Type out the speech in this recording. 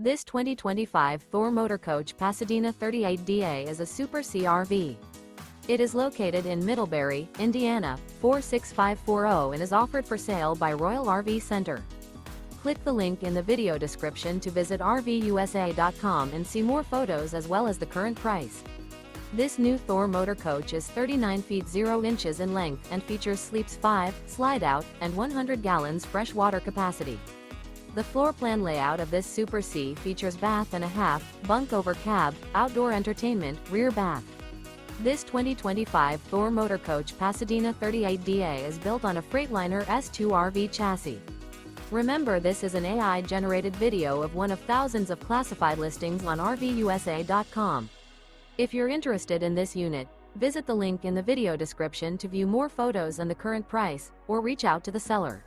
This 2025 Thor Motor Coach Pasadena 38DA is a Super CRV. It is located in Middlebury, Indiana, 46540 and is offered for sale by Royal RV Center. Click the link in the video description to visit RVUSA.com and see more photos as well as the current price. This new Thor Motor Coach is 39 feet 0 inches in length and features sleeps 5, Slideout, and 100 gallons fresh water capacity. The floor plan layout of this Super C features bath and a half, bunk over cab, outdoor entertainment, rear bath. This 2025 Thor Motor Coach Pasadena 38DA is built on a Freightliner S2RV chassis. Remember, this is an AI-generated video of one of thousands of classified listings on RVUSA.com. If you're interested in this unit, visit the link in the video description to view more photos and the current price, or reach out to the seller.